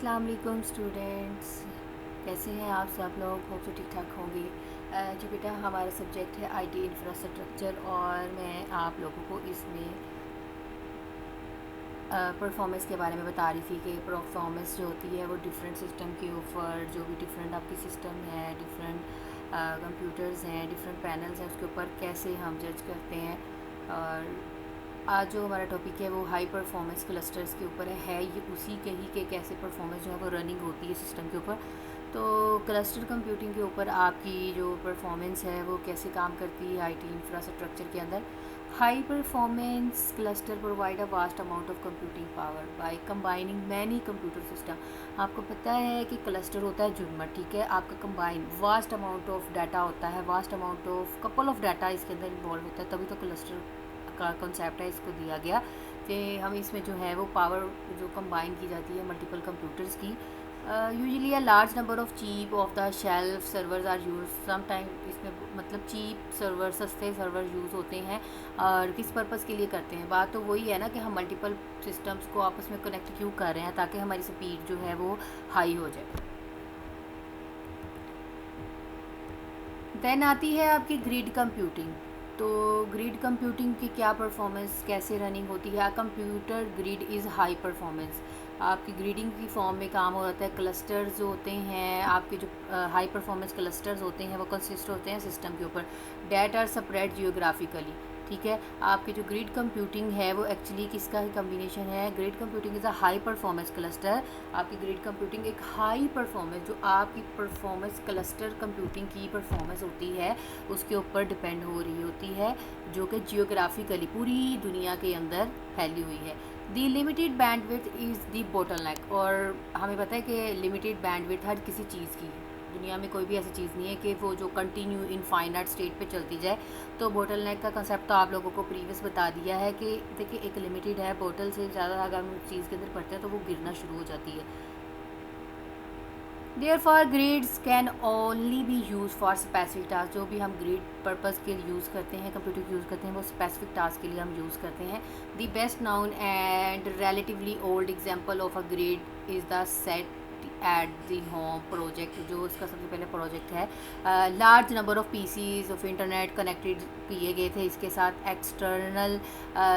अस्सलाम वालेकुम स्टूडेंट्स, कैसे हैं आप सब लोग? होप तो ठीक ठाक होंगे। जी बेटा, हमारा सब्जेक्ट है आईटी इंफ्रास्ट्रक्चर और मैं आप लोगों को इसमें परफॉर्मेंस के बारे में बता रही थी कि परफॉर्मेंस जो होती है वो डिफरेंट सिस्टम के ऊपर, जो भी डिफरेंट आपकी सिस्टम है, डिफरेंट कंप्यूटर्स हैं, डिफरेंट पैनल्स हैं, उसके ऊपर कैसे हम जज करते हैं। और आज जो हमारा टॉपिक है वो हाई परफॉर्मेंस क्लस्टर्स के ऊपर है ये उसी के ही कि कैसे परफॉर्मेंस जो है वो रनिंग होती है सिस्टम के ऊपर। तो क्लस्टर कंप्यूटिंग के ऊपर आपकी जो परफॉर्मेंस है वो कैसे काम करती है आईटी इंफ्रास्ट्रक्चर के अंदर। High performance cluster provide a vast amount of computing power by combining many computer system. आपको पता है कि क्लस्टर होता है जुम्मन, ठीक है, आपका combine vast amount of data होता है, vast amount of couple of data इसके अंदर इन्वॉल्व होता है, तभी तो क्लस्टर का कॉन्सेप्ट है इसको दिया गया कि हम इसमें जो है वो पावर जो कंबाइन की जाती है मल्टीपल कंप्यूटर्स की। Usually a large number of cheap off the shelf servers are use some time. इसमें मतलब चीप सर्वर, सस्ते सर्वर यूज़ होते हैं और किस पर्पज़ के लिए करते हैं। बात तो वही है ना कि हम मल्टीपल सिस्टम्स को आपस में कनेक्ट क्यों कर रहे हैं, ताकि हमारी स्पीड जो है वो हाई हो जाए। देन आती है आपकी ग्रिड कंप्यूटिंग। तो ग्रिड कंप्यूटिंग की क्या परफॉर्मेंस, कैसे रनिंग होती है। Computer grid is high performance. आपकी ग्रिडिंग की फॉर्म में काम हो जाता है। क्लस्टर्स जो होते हैं आपके, जो हाई परफॉर्मेंस क्लस्टर्स होते हैं वो कंसिस्ट होते हैं सिस्टम के ऊपर। डेट आर स्प्रेड जियोग्राफिकली, ठीक है। आपकी जो ग्रिड कंप्यूटिंग है वो एक्चुअली किसका कम्बिनेशन है। Grid computing is a high performance cluster. आपकी ग्रिड कंप्यूटिंग एक हाई परफॉर्मेंस, जो आपकी परफॉर्मेंस क्लस्टर कंप्यूटिंग की परफॉर्मेंस होती है उसके ऊपर डिपेंड हो रही होती है, जो कि जियोग्राफिकली पूरी दुनिया के अंदर फैली हुई है। The limited bandwidth is the bottleneck. और हमें पता है कि लिमिटेड बैंडविड्थ हर किसी चीज़ की, दुनिया में कोई भी ऐसी चीज़ नहीं है कि वो जो कंटिन्यू इनफाइनाइट स्टेट पे चलती जाए। तो बोटल नेक का कंसेप्ट तो आप लोगों को प्रीवियस बता दिया है कि देखिए एक लिमिटेड है, बोतल से ज़्यादा अगर हम चीज़ के अंदर पड़ते हैं तो वो गिरना शुरू हो जाती है। Therefore grids can only be use for specific task. जो भी हम ग्रिड पर्पज़ के लिए यूज़ करते हैं, कंप्यूटर यूज़ करते हैं, वो स्पेसिफिक टास्क के लिए हम यूज़ करते हैं। The best noun and relatively old example of a grid is the set at the home project. जो इसका सबसे पहले प्रोजेक्ट है, large number of PCs of internet connected किए गए थे इसके साथ एक्सटर्नल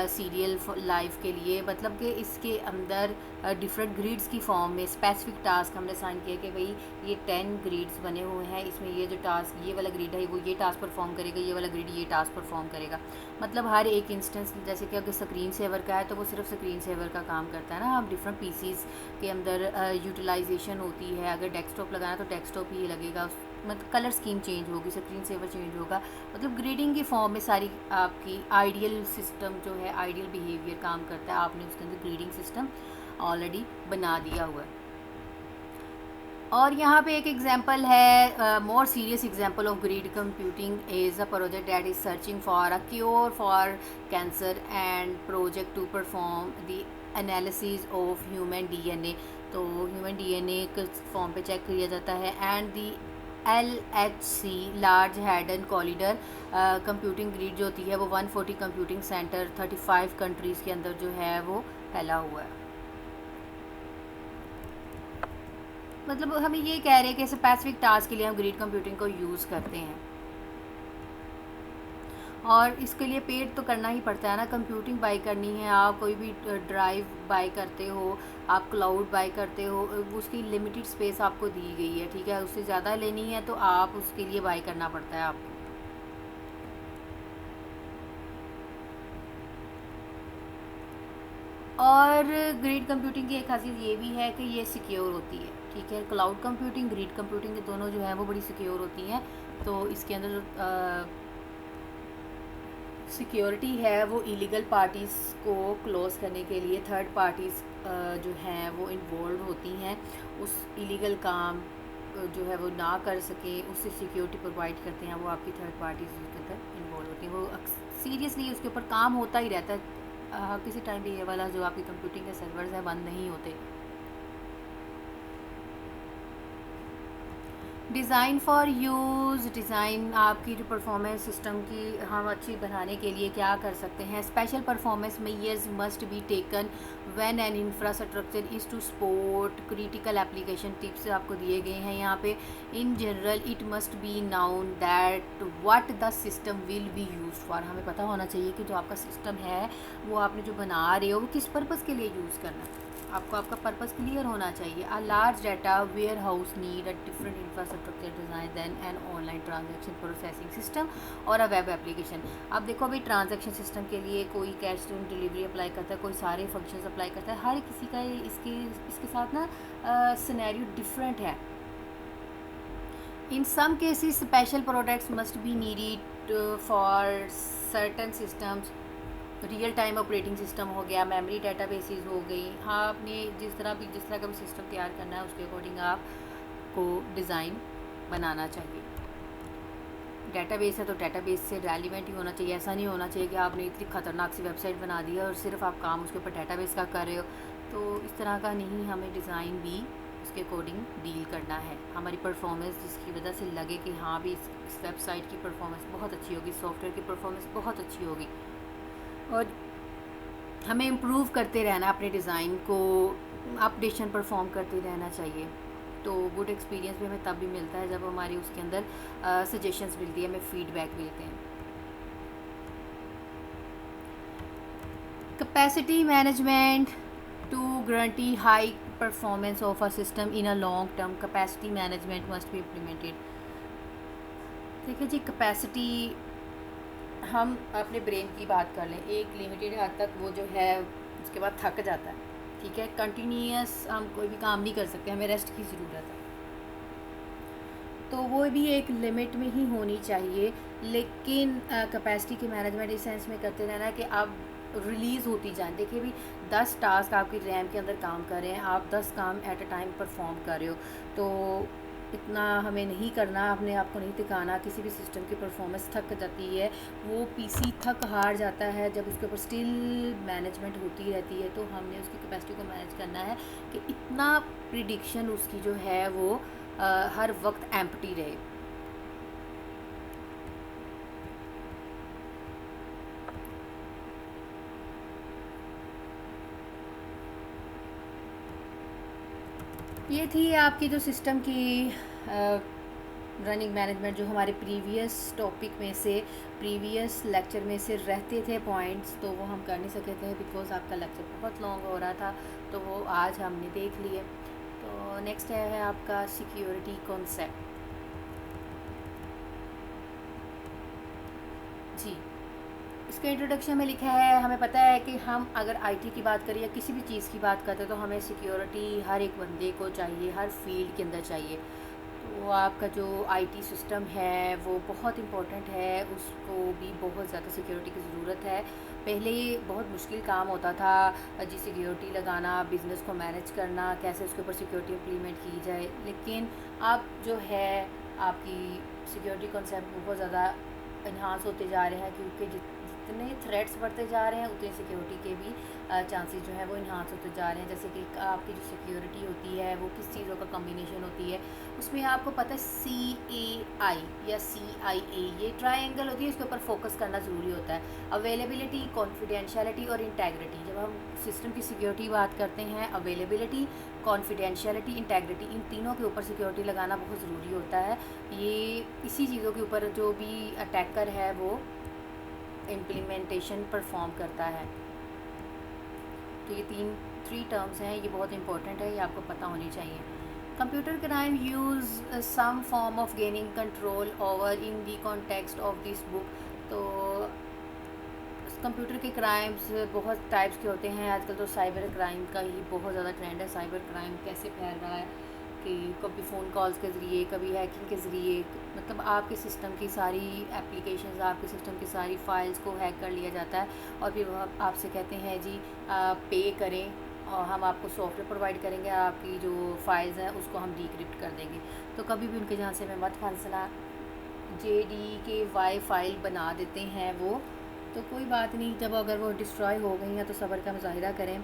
सीरियल लाइफ के लिए। मतलब कि इसके अंदर डिफरेंट ग्रिड्स की फॉर्म में स्पेसिफिक टास्क हमने साइन किया कि भाई ये 10 ग्रिड्स बने हुए हैं, इसमें ये जो टास्क, ये वाला ग्रिड है वो ये टास्क परफॉर्म करेगा, ये वाला ग्रिड ये टास्क परफॉर्म करेगा। मतलब हर एक इंस्टेंस, जैसे कि अगर स्क्रीन सेवर का है तो वो सिर्फ स्क्रीन सेवर का काम करता है ना। हम डिफरेंट पीसीज के अंदर यूटिलाइजेशन होती है। अगर डेस्कटॉप लगाना तो डेस्कटॉप ही लगेगा, मतलब कलर स्कीम चेंज होगी, स्क्रीन सेवर चेंज होगा। मतलब ग्रेडिंग की फॉर्म में सारी आपकी आइडियल सिस्टम जो है, आइडियल बिहेवियर काम करता है। आपने उसके अंदर ग्रेडिंग सिस्टम ऑलरेडी बना दिया हुआ है। और यहाँ पे एक एग्जांपल है, more serious example of grid computing is a project that is searching for a cure for cancer and project to perform the analysis of human DNA. तो ह्यूमन डीएनए के फॉर्म पे चेक किया जाता है। And the LHC large hadron collider computing grid जो होती है वो 140 कंप्यूटिंग सेंटर 35 कंट्रीज़ के अंदर जो है वो फैला हुआ है। मतलब हमें ये कह रहे हैं कि स्पेसिफिक टास्क के लिए हम ग्रिड कंप्यूटिंग को यूज़ करते हैं और इसके लिए पेड तो करना ही पड़ता है ना। कंप्यूटिंग बाई करनी है, आप कोई भी ड्राइव बाई करते हो, आप क्लाउड बाई करते हो, उसकी लिमिटेड स्पेस आपको दी गई है, ठीक है, उससे ज़्यादा लेनी है तो आप उसके लिए बाई करना पड़ता है आपको। और ग्रिड कंप्यूटिंग की एक खासियत ये भी है कि ये सिक्योर होती है, ठीक है। क्लाउड कंप्यूटिंग, ग्रिड कंप्यूटिंग के दोनों जो है वो बड़ी सिक्योर होती हैं। तो इसके अंदर जो सिक्योरिटी है वो इलीगल पार्टीज़ को क्लोज करने के लिए थर्ड पार्टीज़ जो हैं वो इन्वॉल्व होती हैं। उस इलीगल काम जो है वो ना कर सके, उससे सिक्योरिटी प्रोवाइड करते हैं वो आपकी थर्ड पार्टीज़ उसके अंदर इन्वॉल्व होती हैं। वो सीरियसली उसके ऊपर काम होता ही रहता है। किसी टाइम भी ये वाला जो आपकी कंप्यूटिंग के सर्वर्स हैं बंद नहीं होते। डिज़ाइन फॉर यूज़, डिज़ाइन आपकी जो परफॉर्मेंस सिस्टम की हम अच्छी बनाने के लिए क्या कर सकते हैं। Special performance measures must be taken when an infrastructure is to support critical application. Tips आपको दिए गए हैं यहाँ पे। In general it must be known that what the system will be use for. हमें पता होना चाहिए कि जो आपका सिस्टम है वो आपने जो बना रहे हो वो किस पर्पज़ के लिए यूज़ करना है। आपको आपका पर्पस क्लियर होना चाहिए। A large data warehouse need a different infrastructure design than an online transaction processing system और अ वेब एप्लीकेशन। अब देखो भाई, ट्रांजैक्शन सिस्टम के लिए कोई कैश ऑन डिलीवरी अप्लाई करता है, कोई सारे फंक्शंस अप्लाई करता है। हर किसी का इसके साथ ना सिनेरियो डिफरेंट है। In some cases special products must be needed for certain systems. Real time operating system हो गया, मेमोरी डेटाबेसेस हो गई। हाँ, आपने जिस तरह का भी सिस्टम तैयार करना है उसके अकॉर्डिंग आपको डिज़ाइन बनाना चाहिए। डेटाबेस है तो डेटाबेस से रेलिवेंट ही होना चाहिए। ऐसा नहीं होना चाहिए कि आपने इतनी ख़तरनाक सी वेबसाइट बना दी है और सिर्फ आप काम उसके ऊपर डेटाबेस का कर रहे हो। तो इस तरह का नहीं, हमें डिज़ाइन भी उसके अकॉर्डिंग डील करना है। हमारी परफॉर्मेंस जिसकी वजह से लगे कि हाँ भी इस वेबसाइट की परफॉर्मेंस बहुत अच्छी होगी, सॉफ्टवेयर की परफॉर्मेंस बहुत अच्छी होगी। और हमें इम्प्रूव करते रहना, अपने डिज़ाइन को अपडेशन परफॉर्म करते रहना चाहिए। तो गुड एक्सपीरियंस भी हमें तब भी मिलता है जब हमारी उसके अंदर सजेशंस मिलती है, हमें फीडबैक मिलते हैं। Capacity management to guarantee high performance of a system in a long term, capacity management must be implemented. देखिए जी, कैपेसिटी, हम अपने ब्रेन की बात कर लें, एक लिमिटेड हद तक वो जो है उसके बाद थक जाता है। ठीक है, कंटिन्यूस हम कोई भी काम नहीं कर सकते, हमें रेस्ट की ज़रूरत है। तो वो भी एक लिमिट में ही होनी चाहिए। लेकिन कैपेसिटी की मैनेजमेंट इस सेंस में करते रहना कि आप रिलीज़ होती जाएँ। देखिए भी, 10 टास्क आपकी रैम के अंदर काम कर रहे हैं, आप 10 काम एट अ टाइम परफॉर्म कर रहे हो। तो इतना हमें नहीं करना, अपने आप को नहीं टिकाना। किसी भी सिस्टम की परफॉर्मेंस थक जाती है, वो पीसी थक हार जाता है जब उसके ऊपर स्टिल मैनेजमेंट होती रहती है। तो हमने उसकी कैपेसिटी को मैनेज करना है कि इतना प्रिडिक्शन उसकी जो है वो हर वक्त एम्प्टी रहे। ये थी आपकी जो सिस्टम की रनिंग मैनेजमेंट, जो हमारे प्रीवियस टॉपिक में से, प्रीवियस लेक्चर में से रहते थे पॉइंट्स, तो वो हम कर नहीं सके थे बिकॉज़ आपका लेक्चर बहुत लॉन्ग हो रहा था। तो वो आज हमने देख लिए। तो नेक्स्ट है आपका सिक्योरिटी कॉन्सेप्ट। जी, इसके इंट्रोडक्शन में लिखा है, हमें पता है कि हम अगर आईटी की बात करें या किसी भी चीज़ की बात करते हैं तो हमें सिक्योरिटी हर एक बंदे को चाहिए, हर फील्ड के अंदर चाहिए। तो आपका जो आईटी सिस्टम है वो बहुत इम्पोर्टेंट है, उसको भी बहुत ज़्यादा सिक्योरिटी की ज़रूरत है। पहले ये बहुत मुश्किल काम होता था जी, सिक्योरिटी लगाना, बिज़नेस को मैनेज करना, कैसे उसके ऊपर सिक्योरिटी इम्प्लीमेंट की जाए। लेकिन अब जो है आपकी सिक्योरिटी कॉन्सेप्ट बहुत ज़्यादा इन्हांस होते जा रहे हैं, क्योंकि जितने थ्रेट्स बढ़ते जा रहे हैं उतनी सिक्योरिटी के भी चांसेस जो है वो इन्हांस होते जा रहे हैं। जैसे कि आपकी जो सिक्योरिटी होती है वो किस चीज़ों का कम्बिनेशन होती है, उसमें आपको पता है CAI या CIA, ये ट्रायंगल होती है, इसके ऊपर फोकस करना ज़रूरी होता है। अवेलेबिलिटी, कॉन्फिडेंशियलिटी और इंटेग्रिटी। जब हम सिस्टम की सिक्योरिटी बात करते हैं, अवेलेबिलिटी, कॉन्फिडेंशियलिटी, इंटेग्रिटी, इन तीनों के ऊपर सिक्योरिटी लगाना बहुत ज़रूरी होता है। ये इसी चीज़ों के ऊपर जो भी अटैकर है वो इम्प्लीमेंटेशन परफॉर्म करता है। तो ये थ्री टर्म्स हैं, ये बहुत इंपॉर्टेंट है, ये आपको पता होनी चाहिए। Computer crime use some form of gaining control over in the context of this book. तो कंप्यूटर के क्राइम्स बहुत टाइप्स के होते हैं। आजकल तो साइबर क्राइम का ही बहुत ज़्यादा ट्रेंड है। साइबर क्राइम कैसे फैल रहा है कि कभी फ़ोन कॉल्स के ज़रिए, कभी हैकिंग के ज़रिए, मतलब आपके सिस्टम की सारी एप्लीकेशंस, आपके सिस्टम की सारी फाइल्स को हैक कर लिया जाता है और फिर वो आपसे कहते हैं जी पे करें और हम आपको सॉफ्टवेयर प्रोवाइड करेंगे, आपकी जो फाइल्स हैं उसको हम डिक्रिप्ट कर देंगे। तो कभी भी उनके झांसे में मत फंसना। JDKY फाइल बना देते हैं वो, तो कोई बात नहीं, जब अगर वो डिस्ट्रॉय हो गई हैं तो सब्र का मुजाहिरा करें।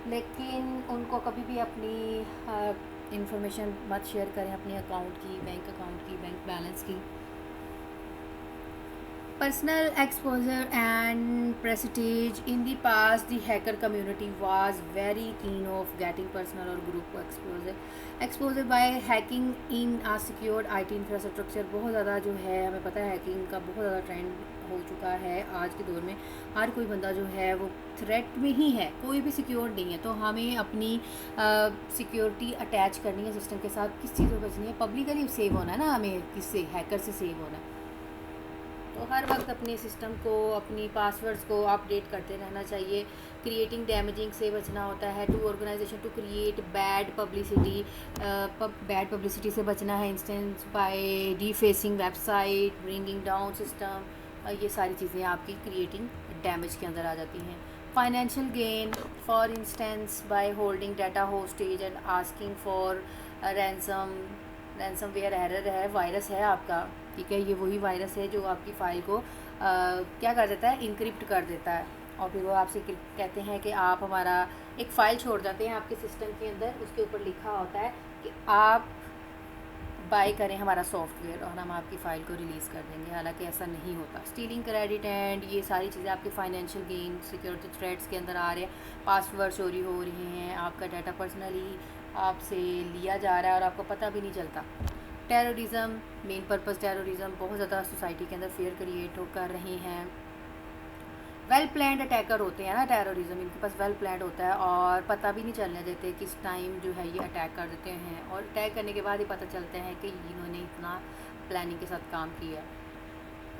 लेकिन उनको कभी भी अपनी इंफॉर्मेशन मत शेयर करें, अपने अकाउंट की, बैंक अकाउंट की, बैंक बैलेंस की। Personal exposure and prestige. In the past, the hacker community was very keen of getting personal or group exposure. Exposure by hacking in a secured IT infrastructure बहुत ज़्यादा जो है, हमें पता है hacking का बहुत ज़्यादा ट्रेंड हो चुका है आज के दौर में। हर कोई बंदा जो है वो थ्रेट में ही है, कोई भी सिक्योर नहीं है। तो हमें अपनी सिक्योरिटी अटैच करनी है सिस्टम के साथ। किस चीज़ में बचनी है? पब्लिकली सेव होना है ना, हमें किससे? हैकर से सेव होना है। तो हर वक्त अपने सिस्टम को, अपनी पासवर्ड्स को अपडेट करते रहना चाहिए। क्रिएटिंग डैमेजिंग से बचना होता है। To organization to create bad publicity से बचना है। Instance by defacing website, bringing down system, ये सारी चीज़ें आपकी क्रिएटिंग डैमेज के अंदर आ जाती हैं। Financial gain, for instance by holding data hostage and asking for ransomware error है, वायरस है आपका, ठीक है, ये वही वायरस है जो आपकी फ़ाइल को क्या कर देता है? इनक्रिप्ट कर देता है। और फिर वो आपसे कहते हैं कि आप हमारा एक फ़ाइल छोड़ जाते हैं आपके सिस्टम के अंदर, उसके ऊपर लिखा होता है कि आप बाय करें हमारा सॉफ्टवेयर और हम आपकी फ़ाइल को रिलीज़ कर देंगे। हालांकि ऐसा नहीं होता। स्टीलिंग क्रेडिट एंड ये सारी चीज़ें आपके फाइनेंशियल गेन, सिक्योरिटी थ्रेट्स के अंदर आ रहे हैं। पासवर्ड चोरी हो रहे हैं, आपका डाटा पर्सनली आपसे लिया जा रहा है और आपको पता भी नहीं चलता। टेररिज्म, मेन पर्पस टेररिज्म बहुत ज़्यादा सोसाइटी के अंदर फेयर क्रिएट कर रहे हैं। वेल प्लान्ड अटैकर होते हैं ना टेररिज्म, इनके पास वेल प्लान्ड होता है और पता भी नहीं चलने देते किस टाइम जो है ये अटैक कर देते हैं, और अटैक करने के बाद ही पता चलता है कि इन्होंने इतना प्लानिंग के साथ काम किया।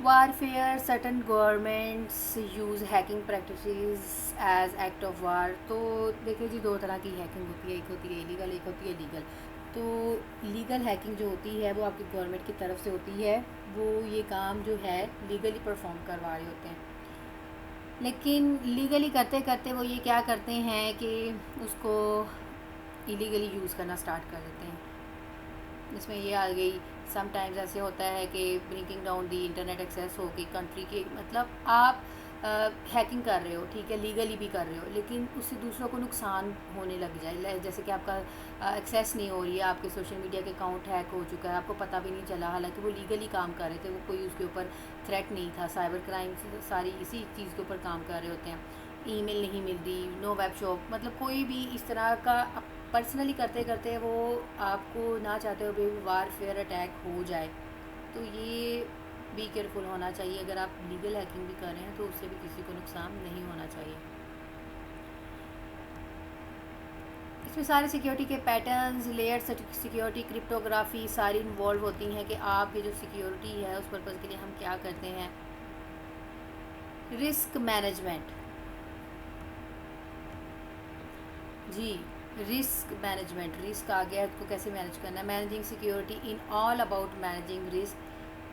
Warfare, certain governments use hacking practices as act of war. तो देखिए जी, दो तरह की हैकिंग होती है, एक होती है इलीगल, एक होती है लीगल। तो लीगल हैकिंग जो होती है वो आपकी गवर्नमेंट की तरफ से होती है, वो ये काम जो है लीगली परफॉर्म करवा रहे होते हैं। लेकिन लीगली करते करते वो ये क्या करते हैं कि उसको इलीगली यूज़ करना स्टार्ट कर देते हैं। इसमें ये आ गई, समटाइम्स ऐसे होता है कि bringing down the internet access होगी कंट्री के, मतलब आप हैकिंग कर रहे हो, ठीक है, लीगली भी कर रहे हो, लेकिन उससे दूसरों को नुकसान होने लग जाए। जैसे कि आपका एक्सेस नहीं हो रही है, आपके सोशल मीडिया के अकाउंट हैक हो चुका है, आपको पता भी नहीं चला, हालांकि वो लीगली काम कर रहे थे, वो कोई उसके ऊपर थ्रेट नहीं था। साइबर क्राइम सारी इसी चीज़ के ऊपर काम कर रहे होते हैं। ईमेल नहीं मिलती, नो वेब शॉप, मतलब कोई भी इस तरह का पर्सनली करते करते वो आपको ना चाहते हुए भी वारफेयर अटैक हो जाए। तो ये बी केयरफुल होना चाहिए। अगर आप लीगल हैकिंग भी कर रहे हैं तो उससे भी किसी को नुकसान नहीं होना चाहिए। इसमें सारे सिक्योरिटी के पैटर्न्स, लेयर सिक्योरिटी, क्रिप्टोग्राफी सारी इन्वॉल्व होती हैं कि आपकी जो सिक्योरिटी है उस पर्पज़ के लिए हम क्या करते हैं। रिस्क मैनेजमेंट, जी, रिस्क मैनेजमेंट, रिस्क आ गया, इसको कैसे मैनेज करना है। Managing security in all about managing risk.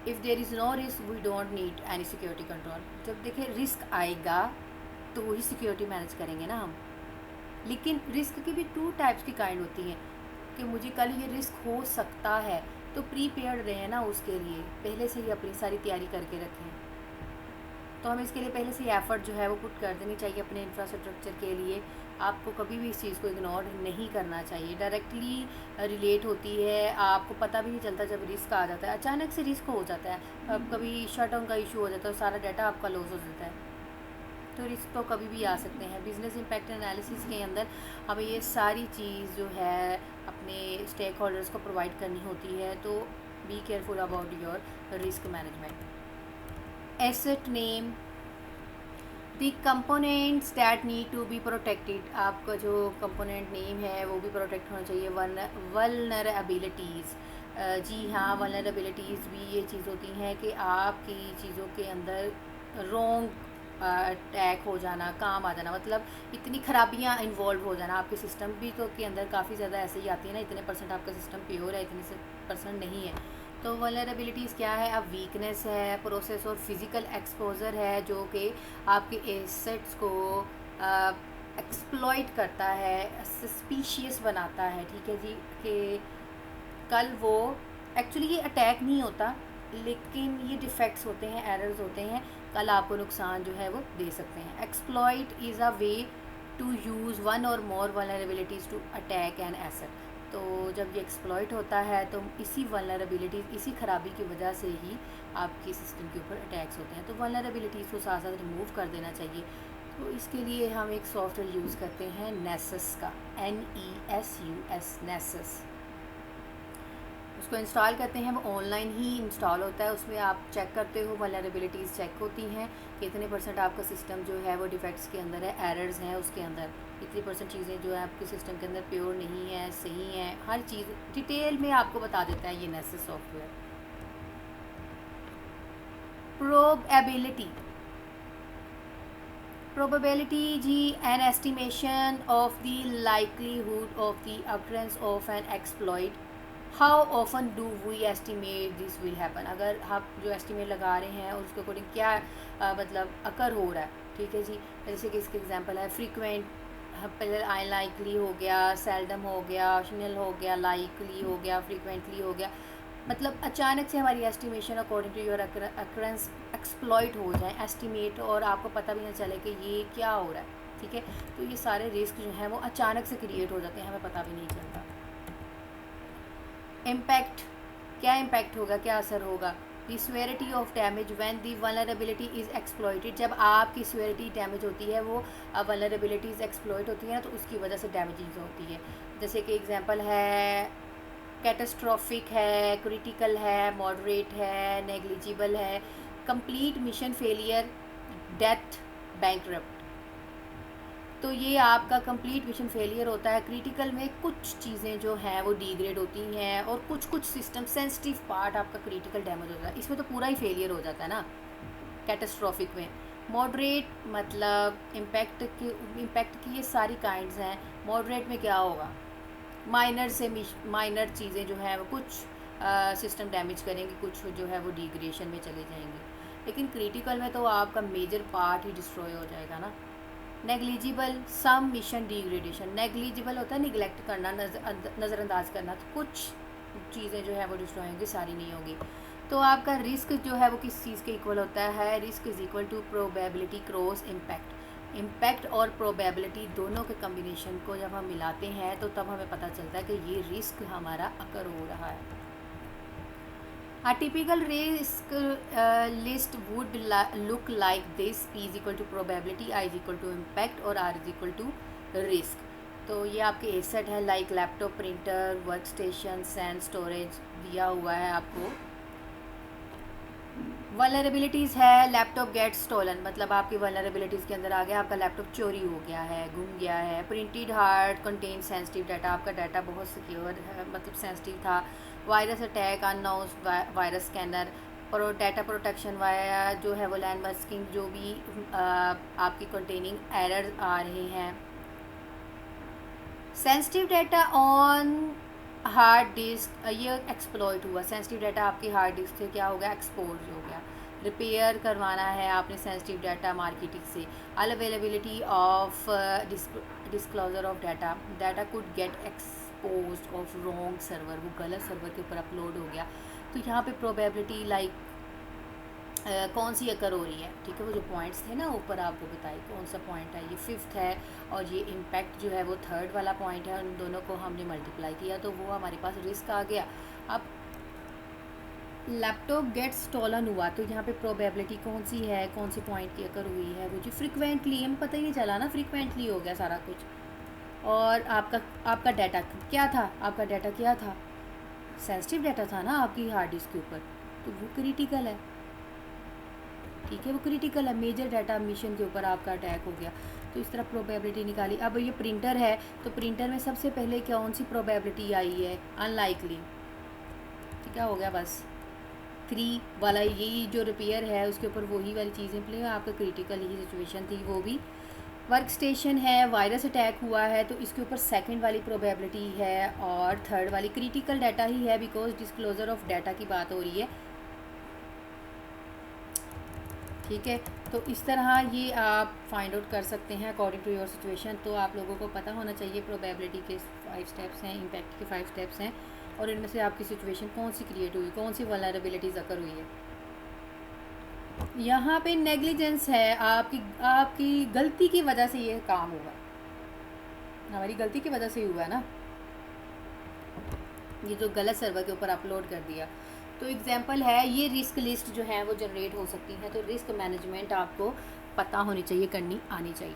If there is no risk we don't need any security control. जब देखिए रिस्क आएगा तो वही सिक्योरिटी मैनेज करेंगे ना हम। लेकिन रिस्क की भी टू टाइप्स की काइंड होती हैं कि मुझे कल ये रिस्क हो सकता है, तो प्रीपेयर्ड रहें ना, उसके लिए पहले से ही अपनी सारी तैयारी करके रखें। तो हमें इसके लिए पहले से एफ़र्ट जो है वो पुट कर देनी चाहिए अपने इंफ्रास्ट्रक्चर के लिए। आपको कभी भी इस चीज़ को इग्नोर नहीं करना चाहिए। डायरेक्टली रिलेट होती है, आपको पता भी नहीं चलता जब रिस्क आ जाता है, अचानक से रिस्क हो जाता है। अब कभी शट डाउन का इशू हो जाता है, सारा डाटा आपका लॉस हो जाता है, तो रिस्क तो कभी भी आ सकते हैं। बिजनेस इम्पैक्ट एनालिसिस के अंदर हमें ये सारी चीज़ जो है अपने स्टेक होल्डर्स को प्रोवाइड करनी होती है। तो be careful about your risk management. Asset name, the components that need to be protected. आपका जो कंपोनेंट नेम है वो भी प्रोटेक्ट होना चाहिए। वल्नरेबिलिटीज़, जी हाँ, वल्नरेबिलिटीज़ भी ये चीज़ होती हैं कि आपकी चीज़ों के अंदर रॉन्ग अटैक हो जाना, काम आ जाना, मतलब इतनी खराबियाँ इन्वॉल्व हो जाना आपके सिस्टम भी तो के अंदर काफ़ी ज़्यादा ऐसे ही आती है ना, इतने परसेंट आपका सिस्टम प्योर है, इतने से परसेंट नहीं है। तो वल्नरेबिलिटीज़ क्या है? अब वीकनेस है, प्रोसेस और फिज़िकल एक्सपोजर है जो कि आपके एसेट्स को एक्सप्लॉइट करता है, सस्पिशियस बनाता है, ठीक है जी, कि कल वो एक्चुअली ये अटैक नहीं होता, लेकिन ये डिफेक्ट्स होते हैं, एरर्स होते हैं, कल आपको नुकसान जो है वो दे सकते हैं। Exploit is a way to use one और more vulnerabilities to attack an asset. तो जब ये एक्सप्लॉइट होता है तो इसी वल्नरेबिलिटीज़, इसी ख़राबी की वजह से ही आपके सिस्टम के ऊपर अटैक्स होते हैं। तो वल्नरेबिलिटीज़ को साथ साथ रिमूव कर देना चाहिए। तो इसके लिए हम एक सॉफ्टवेयर यूज़ करते हैं नेसस का, NESUS, नेसस। उसको इंस्टॉल करते हैं, वो ऑनलाइन ही इंस्टॉल होता है। उसमें आप चेक करते हो, वल्नरेबिलिटीज़ चेक होती हैं, कितने % आपका सिस्टम जो है वो डिफेक्ट्स के अंदर है, एरर्स हैं उसके अंदर, कितनी % चीज़ें जो है आपके सिस्टम के अंदर प्योर नहीं है, सही हैं, हर चीज़ डिटेल में आपको बता देता है ये नेसस सॉफ्टवेयर। प्रोबेबिलिटी जी an estimation of the likelihood of the occurrence of an exploit. How often do we estimate this will happen. अगर आप जो एस्टिमेट लगा रहे हैं और उसके अकॉर्डिंग क्या मतलब अकर हो रहा है, ठीक है जी। जैसे कि इसके एग्जांपल है फ्रीक्वेंट, पहले अनलाइकली हो गया, सेल्डम हो गया, ऑप्शनल हो गया, लाइकली हो गया, फ्रीक्वेंटली हो गया। मतलब अचानक से हमारी estimation according to your occurrence exploit हो जाए एस्टिमेट, और आपको पता भी ना चले कि ये क्या हो रहा है, ठीक है। तो ये सारे रिस्क जो हैं वो अचानक से क्रिएट हो जाते हैं, हमें पता भी नहीं चलता। इम्पैक्ट, क्या इम्पैक्ट होगा, क्या असर होगा। The severity of damage when the vulnerability is exploited. जब आपकी सीवियरिटी डैमेज होती है, वो वल्नरेबिलिटीज़ एक्सप्लॉइट होती है तो उसकी वजह से डैमेजिंग होती है। जैसे कि एग्जांपल है कैटास्ट्रॉफिक है, क्रिटिकल है, मॉडरेट है, नेग्लिजिबल है, complete mission failure, death, bankrupt. तो ये आपका कंप्लीट मिशन फेलियर होता है। क्रिटिकल में कुछ चीज़ें जो हैं वो डिग्रेड होती हैं, और कुछ सिस्टम सेंसिटिव पार्ट आपका क्रिटिकल डैमेज होता है, इसमें तो पूरा ही फेलियर हो जाता है ना कैटास्ट्रॉफिक में। मॉडरेट मतलब इम्पैक्ट की ये सारी काइंड्स हैं। मॉडरेट में क्या होगा, माइनर से माइनर चीज़ें जो हैं वो कुछ सिस्टम डैमेज करेंगी, कुछ जो है वो डिग्रेडेशन में चले जाएंगे। लेकिन क्रिटिकल में तो आपका मेजर पार्ट ही डिस्ट्रॉय हो जाएगा ना। नेग्लिजिबल, सम मिशन डिग्रेडेशन। नेग्लिजिबल होता है निगलेक्ट करना, नज़रअंदाज करना। तो कुछ चीज़ें जो है वो डिस्ट्रॉय होंगी, सारी नहीं होगी। तो आपका रिस्क जो है वो किस चीज़ के इक्वल होता है, risk is equal to probability cross impact. Impact और प्रोबेबिलिटी दोनों के कम्बिनेशन को जब हम मिलाते हैं तो तब हमें पता चलता है कि ये रिस्क हमारा अकर हो रहा है। A typical risk list would look like this: P is equal to probability, I is equal to impact और R is equal to risk। तो ये आपके एसेट है, like laptop, printer, work station, sand storage दिया हुआ है आपको। Vulnerabilities है, लैपटॉप गेट स्टोलन, मतलब आपकी वल्नरेबिलिटीज़ के अंदर आ गया, आपका लैपटॉप चोरी हो गया है, गुम गया है। Printed hard contain sensitive data, आपका डाटा बहुत सिक्योर है, मतलब सेंसिटिव था। Virus attack, unknown virus scanner, और डाटा प्रोटेक्शन वाया जो है वो लैंड मास्किंग, जो भी आपकी कंटेनिंग एरर आ रहे हैं। Sensitive data on hard disk, ये एक्सप्लॉइट हुआ। सेंसिटिव डाटा आपकी हार्ड डिस्क से क्या हो गया, एक्सपोज हो गया। रिपेयर करवाना है आपने सेंसिटिव डाटा मार्केटिंग से। Unavailability of disclosure of data, data could get exposed of wrong server, वो गलत सर्वर के ऊपर अपलोड हो गया। तो यहाँ पे प्रोबेबिलिटी लाइक कौन सी अकर हो रही है, ठीक है। वो जो पॉइंट्स थे ना ऊपर आपको बताए कौन सा पॉइंट है, ये 5th है, और ये इम्पैक्ट जो है वो 3rd वाला पॉइंट है। उन दोनों को हमने मल्टीप्लाई किया तो वो हमारे पास रिस्क आ गया। अब लैपटॉप गेट स्टॉलन हुआ तो यहाँ पे प्रोबेबिलिटी कौन सी है, कौन सी पॉइंट की अकर हुई है, वो जो फ्रिक्वेंटली, हमें पता ही नहीं चला ना, फ्रिक्वेंटली हो गया सारा कुछ। और आपका डाटा क्या था, आपका डाटा क्या था, सेंसिटिव डाटा था ना आपकी हार्ड डिस्क के ऊपर, तो वो क्रिटिकल है, ठीक है, वो क्रिटिकल है। मेजर डाटा मिशन के ऊपर आपका अटैक हो गया, तो इस तरह प्रोबेबिलिटी निकाली। अब ये प्रिंटर है तो प्रिंटर में सबसे पहले कौन सी प्रोबेबिलिटी आई है, अनलाइकली, ठीक है, हो गया बस 3 वाला। यही जो रिपेयर है उसके ऊपर वही वाली चीज़ें प्ले, आपका क्रिटिकल ही सिचुएशन थी वो भी। वर्क स्टेशन है, वायरस अटैक हुआ है तो इसके ऊपर 2nd वाली प्रोबेबिलिटी है, और 3rd वाली क्रिटिकल डाटा ही है, बिकॉज डिस्क्लोजर ऑफ डाटा की बात हो रही है, ठीक है। तो इस तरह ये आप फाइंड आउट कर सकते हैं अकॉर्डिंग टू योर सिचुएशन। तो आप लोगों को पता होना चाहिए प्रोबेबिलिटी के 5 स्टेप्स हैं, इम्पैक्ट के 5 स्टेप्स हैं, और इनमें से आपकी सिचुएशन कौन सी क्रिएट हुई, कौन सी वल्नरेबिलिटीज़ अकर हुई है। यहाँ पे नेग्लिजेंस है, आपकी गलती की वजह से ये काम हुआ, हमारी गलती की वजह से ही हुआ है ना, ये जो गलत सर्वर के ऊपर अपलोड कर दिया। तो एग्जांपल है, ये रिस्क लिस्ट जो है वो जनरेट हो सकती है। तो रिस्क मैनेजमेंट आपको पता होनी चाहिए, करनी आनी चाहिए।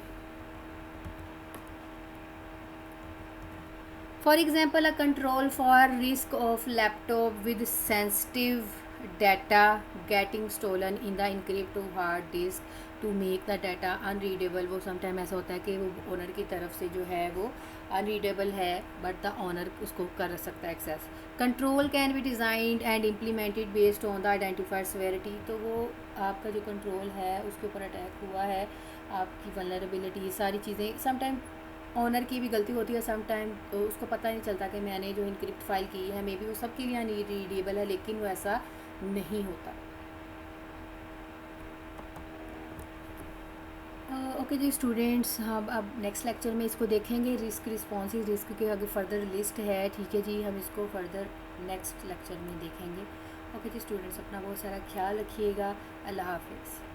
For example, a control for risk of laptop with sensitive data getting stolen in the encrypt to hard disk to make the data unreadable। वो समटाइम ऐसा होता है कि वो ओनर की तरफ से जो है वो अनरीडेबल है, बट द ओनर उसको कर सकता है access. Control can be designed and implemented based on the identified severity. तो वो आपका जो कंट्रोल है उसके ऊपर अटैक हुआ है, आपकी वल्नरेबिलिटी, सारी चीज़ें, समटाइम ऑनर की भी गलती होती है, सम टाइम तो उसको पता नहीं चलता कि मैंने जो इनक्रिप्ट फाइल की है मे बी वो सबके लिए अनरीडेबल है, लेकिन वो ऐसा नहीं होता। ओके जी स्टूडेंट्स, हम अब नेक्स्ट लेक्चर में इसको देखेंगे, रिस्क रिस्पॉन्सिव रिस्क के आगे फर्दर लिस्ट है, ठीक है जी, हम इसको फर्दर नेक्स्ट लेक्चर में देखेंगे। ओके जी स्टूडेंट्स, अपना बहुत सारा ख्याल रखिएगा। अल्लाह हाफिज़।